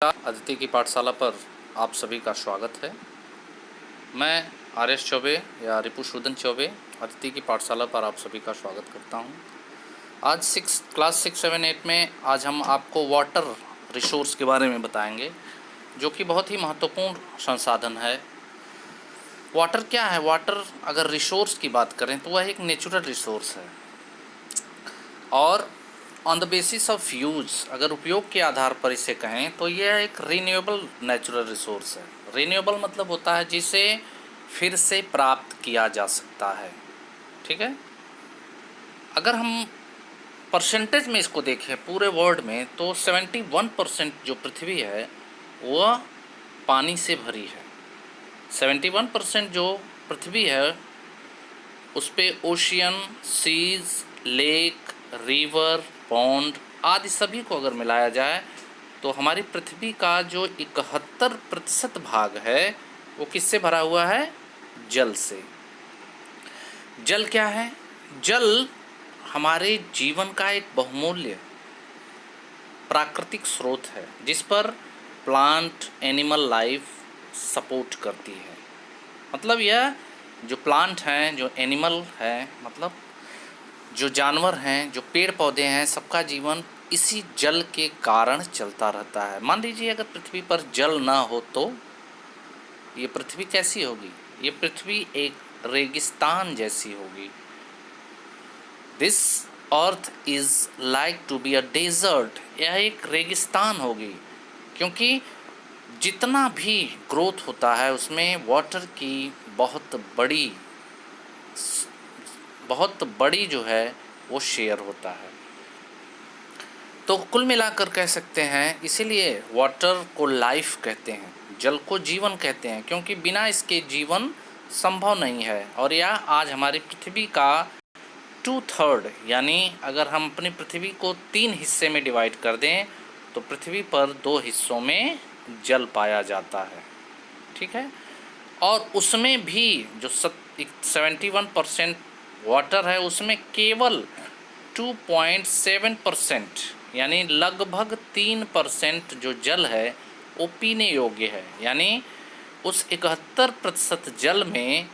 अदिति की पाठशाला पर आप सभी का स्वागत है। मैं आर.एस. चौबे या रिपुसूदन चौबे अदिति की पाठशाला पर आप सभी का स्वागत करता हूं। आज क्लास 6, 7, 8 में आज हम आपको वाटर रिसोर्स के बारे में बताएंगे, जो कि बहुत ही महत्वपूर्ण संसाधन है। वाटर क्या है? वाटर अगर रिसोर्स की बात करें तो वह एक नेचुरल रिसोर्स है और on the basis of use, अगर उपयोग के आधार पर इसे कहें तो यह एक रीन्यूएबल नेचुरल रिसोर्स है। रीन्यूएबल मतलब होता है जिसे फिर से प्राप्त किया जा सकता है। ठीक है, अगर हम परसेंटेज में इसको देखें पूरे वर्ल्ड में तो 71% जो पृथ्वी है वह पानी से भरी है। 71% जो पृथ्वी है उस पर ocean, seas, lake, river, pond आदि सभी को अगर मिलाया जाए तो हमारी पृथ्वी का जो 71% भाग है वो किससे भरा हुआ है? जल से। जल क्या है? जल हमारे जीवन का एक बहुमूल्य प्राकृतिक स्रोत है जिस पर प्लांट एनिमल लाइफ सपोर्ट करती है। मतलब यह जो प्लांट हैं, जो एनिमल हैं, मतलब जो जानवर हैं, जो पेड़ पौधे हैं, सबका जीवन इसी जल के कारण चलता रहता है। मान लीजिए अगर पृथ्वी पर जल ना हो तो ये पृथ्वी कैसी होगी? ये पृथ्वी एक रेगिस्तान जैसी होगी। This earth is like to be a desert. यह एक रेगिस्तान होगी क्योंकि जितना भी ग्रोथ होता है उसमें वाटर की बहुत बड़ी जो है वो शेयर होता है। तो कुल मिलाकर कह सकते हैं, इसीलिए वाटर को लाइफ कहते हैं, जल को जीवन कहते हैं, क्योंकि बिना इसके जीवन संभव नहीं है। और यह आज हमारी पृथ्वी का 2/3 यानी अगर हम अपनी पृथ्वी को 3 हिस्से में डिवाइड कर दें तो पृथ्वी पर 2 हिस्सों में जल पाया जाता है। ठीक है, और उसमें भी जो 71% वाटर है उसमें केवल 2.7% यानी लगभग 3% जो जल है वो पीने योग्य है। यानी उस 71% जल में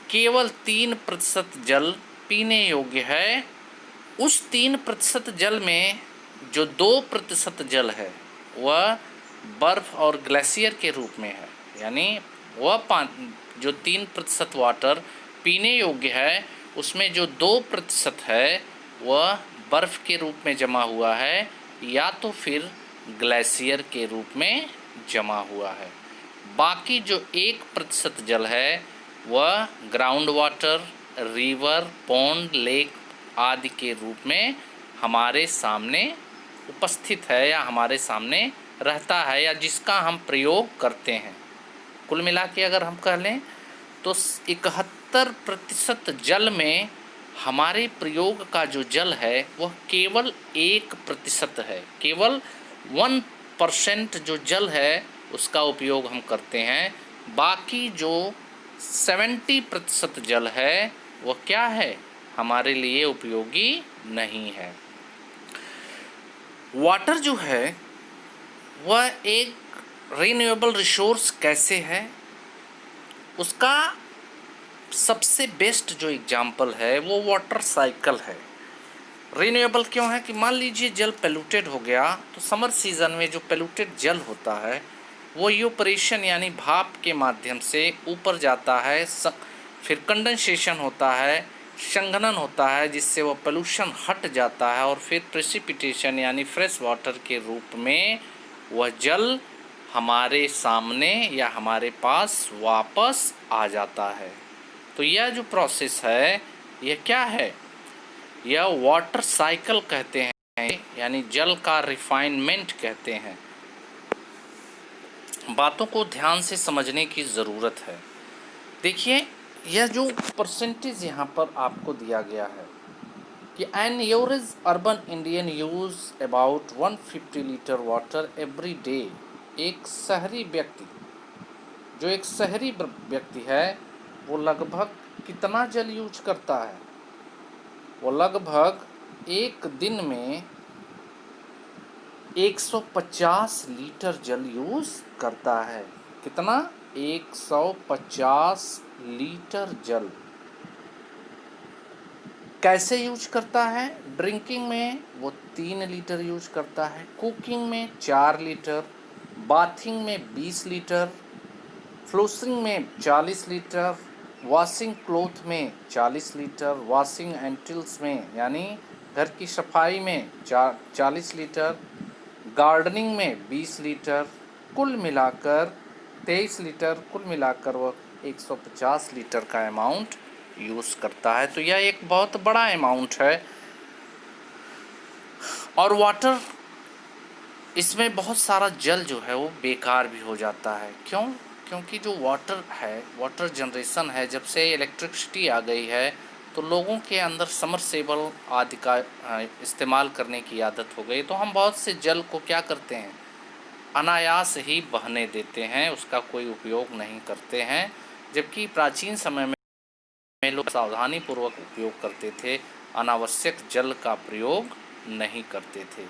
केवल 3% जल पीने योग्य है। उस 3% जल में जो 2% जल है वह बर्फ़ और ग्लेशियर के रूप में है। यानी वह जो 3% वाटर पीने योग्य है उसमें जो 2% है वह बर्फ़ के रूप में जमा हुआ है या तो फिर ग्लेशियर के रूप में जमा हुआ है। बाकी जो 1% जल है वह ground water, river, pond, lake आदि के रूप में हमारे सामने उपस्थित है या हमारे सामने रहता है या जिसका हम प्रयोग करते हैं। कुल मिला के अगर हम कह लें तो 71% जल में हमारे प्रयोग का जो जल है वह केवल 1% है। केवल 1% जो जल है उसका उपयोग हम करते हैं। बाकी जो 70% जल है वह क्या है? हमारे लिए उपयोगी नहीं है। वाटर जो है वह एक रीन्यूएबल रिसोर्स कैसे है? उसका सबसे बेस्ट जो एग्जाम्पल है वो वाटर साइकिल है। रीन्यूएबल क्यों है कि मान लीजिए जल पोल्यूटेड हो गया तो समर सीज़न में जो पोल्यूटेड जल होता है वो इवेपोरेशन यानी भाप के माध्यम से ऊपर जाता है, फिर कंडेंसेशन होता है, संघनन होता है जिससे वो पोल्यूशन हट जाता है और फिर प्रेसिपिटेशन यानी फ्रेश वाटर के रूप में वह जल हमारे सामने या हमारे पास वापस आ जाता है। तो यह जो प्रोसेस है यह क्या है? यह वाटर साइकिल कहते हैं, यानी जल का रिफाइनमेंट कहते हैं। बातों को ध्यान से समझने की ज़रूरत है। देखिए यह जो परसेंटेज यहाँ पर आपको दिया गया है कि an average urban Indian use about 150 litre water every day. एक शहरी व्यक्ति है वो लगभग कितना जल यूज करता है? वो लगभग एक दिन में 150 लीटर जल यूज़ करता है। कितना? 150 लीटर जल। कैसे यूज करता है? ड्रिंकिंग में वो 3 लीटर यूज करता है, कुकिंग में 4 लीटर, बाथिंग में 20 लीटर, फ्लोसिंग में 40 लीटर, वॉशिंग क्लोथ में 40 लीटर, वॉशिंग एंटिल्स में यानी घर की सफाई में 40 लीटर, गार्डनिंग में 20 लीटर, कुल मिलाकर 23 लीटर, कुल मिलाकर वह 150 लीटर का अमाउंट यूज़ करता है। तो यह एक बहुत बड़ा अमाउंट है। और वाटर, इसमें बहुत सारा जल जो है वो बेकार भी हो जाता है। क्यों? क्योंकि जो वाटर है, वाटर जनरेशन है, जब से इलेक्ट्रिसिटी आ गई है तो लोगों के अंदर समरसेबल आदि का इस्तेमाल करने की आदत हो गई। तो हम बहुत से जल को क्या करते हैं, अनायास ही बहने देते हैं, उसका कोई उपयोग नहीं करते हैं। जबकि प्राचीन समय में लोग सावधानी पूर्वक उपयोग करते थे, अनावश्यक जल का प्रयोग नहीं करते थे।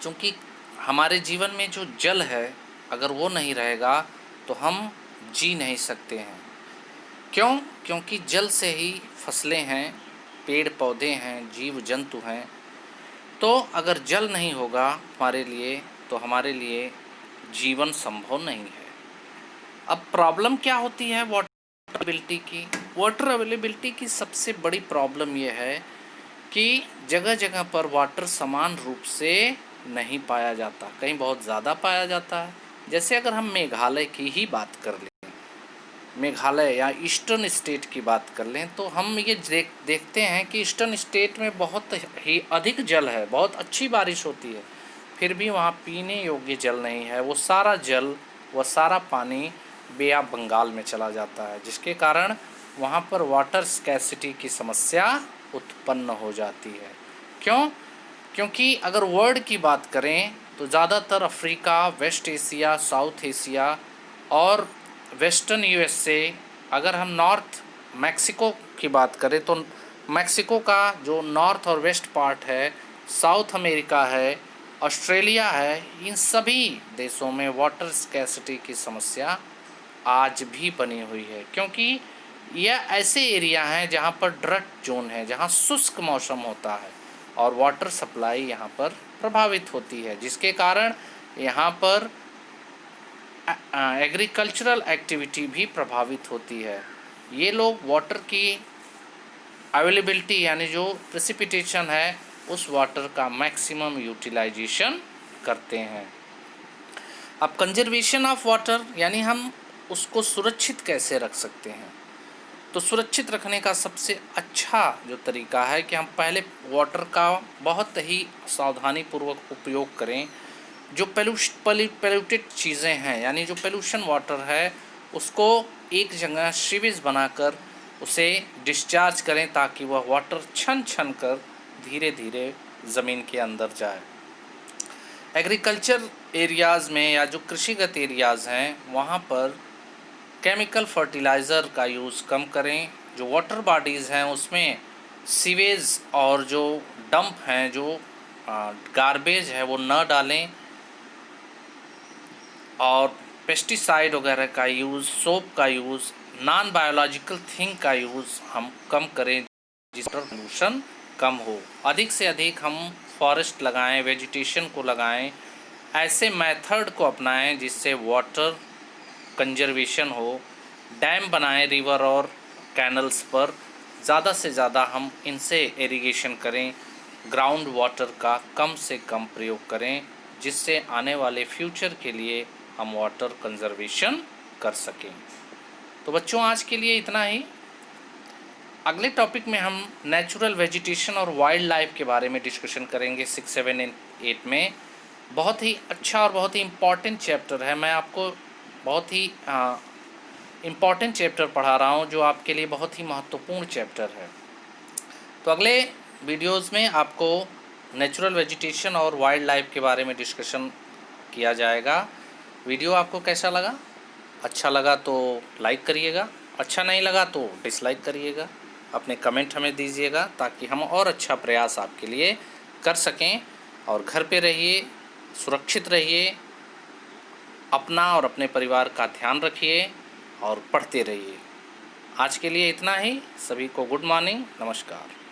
क्योंकि हमारे जीवन में जो जल है, अगर वो नहीं रहेगा तो हम जी नहीं सकते हैं। क्यों? क्योंकि जल से ही फसलें हैं, पेड़ पौधे हैं, जीव जंतु हैं। तो अगर जल नहीं होगा हमारे लिए तो हमारे लिए जीवन संभव नहीं है। अब प्रॉब्लम क्या होती है वाटर अवेलेबिलिटी की? वाटर अवेलेबिलिटी की सबसे बड़ी प्रॉब्लम यह है कि जगह जगह पर वाटर समान रूप से नहीं पाया जाता, कहीं बहुत ज़्यादा पाया जाता है। जैसे अगर हम मेघालय की ही बात कर लें, मेघालय या ईस्टर्न स्टेट की बात कर लें, तो हम ये देखते हैं कि ईस्टर्न स्टेट में बहुत ही अधिक जल है, बहुत अच्छी बारिश होती है, फिर भी वहाँ पीने योग्य जल नहीं है। वो सारा जल, वह सारा पानी बे ऑफ बंगाल में चला जाता है, जिसके कारण वहाँ पर वाटर स्कैसिटी की समस्या उत्पन्न हो जाती है। क्यों? क्योंकि अगर वर्ल्ड की बात करें तो ज़्यादातर Africa, West Asia, South Asia और वेस्टर्न यूएसए, अगर हम नॉर्थ मैक्सिको की बात करें तो मैक्सिको का जो नॉर्थ और वेस्ट पार्ट है, साउथ अमेरिका है, ऑस्ट्रेलिया है, इन सभी देशों में वाटर स्कैसिटी की समस्या आज भी बनी हुई है। क्योंकि यह ऐसे एरिया हैं जहाँ पर ड्रट जोन है, जहाँ शुष्क मौसम होता है और वाटर सप्लाई यहाँ पर प्रभावित होती है, जिसके कारण यहाँ पर एग्रीकल्चरल एक्टिविटी भी प्रभावित होती है। ये लोग वाटर की अवेलेबिलिटी यानी जो प्रेसिपिटेशन है उस वाटर का मैक्सिमम यूटिलाइजेशन करते हैं। अब कंजर्वेशन ऑफ वाटर यानी हम उसको सुरक्षित कैसे रख सकते हैं? तो सुरक्षित रखने का सबसे अच्छा जो तरीका है कि हम पहले वाटर का बहुत ही सावधानीपूर्वक उपयोग करें। जो पोल्यूटेड चीज़ें हैं यानी जो पोल्यूशन वाटर है उसको एक जगह सीवेज बनाकर उसे डिस्चार्ज करें, ताकि वह वाटर छन छन कर धीरे धीरे ज़मीन के अंदर जाए। एग्रीकल्चर एरियाज़ में या जो कृषिगत एरियाज़ हैं वहाँ पर केमिकल फर्टिलाइज़र का यूज़ कम करें। जो वाटर बॉडीज़ हैं उसमें सीवेज और जो डंप हैं, जो गार्बेज है वो न डालें, और पेस्टिसाइड वगैरह का यूज़, सोप का यूज़, नॉन बायोलॉजिकल थिंग का यूज़ हम कम करें, जिससे पोल्यूशन कम हो। अधिक से अधिक हम फॉरेस्ट लगाएं, वेजिटेशन को लगाएं, ऐसे मेथड को अपनाएं जिससे वाटर कंजर्वेशन हो। डैम बनाएं रिवर और कैनल्स पर, ज़्यादा से ज़्यादा हम इनसे इरिगेशन करें। ग्राउंड वाटर का कम से कम प्रयोग करें, जिससे आने वाले फ्यूचर के लिए हम वाटर कंजर्वेशन कर सकें। तो बच्चों आज के लिए इतना ही। अगले टॉपिक में हम नेचुरल वेजिटेशन और वाइल्ड लाइफ के बारे में डिस्कशन करेंगे 6, 7 एंड 8 में। बहुत ही अच्छा और बहुत ही इम्पॉर्टेंट चैप्टर है। मैं आपको बहुत ही इम्पॉर्टेंट चैप्टर पढ़ा रहा हूँ, जो आपके लिए बहुत ही महत्वपूर्ण चैप्टर है। तो अगले वीडियोज़ में आपको नेचुरल वेजिटेशन और वाइल्ड लाइफ के बारे में डिस्कशन किया जाएगा। वीडियो आपको कैसा लगा? अच्छा लगा तो लाइक करिएगा, अच्छा नहीं लगा तो डिसलाइक करिएगा। अपने कमेंट हमें दीजिएगा ताकि हम और अच्छा प्रयास आपके लिए कर सकें। और घर पे रहिए, सुरक्षित रहिए, अपना और अपने परिवार का ध्यान रखिए और पढ़ते रहिए। आज के लिए इतना ही। सभी को गुड मॉर्निंग, नमस्कार।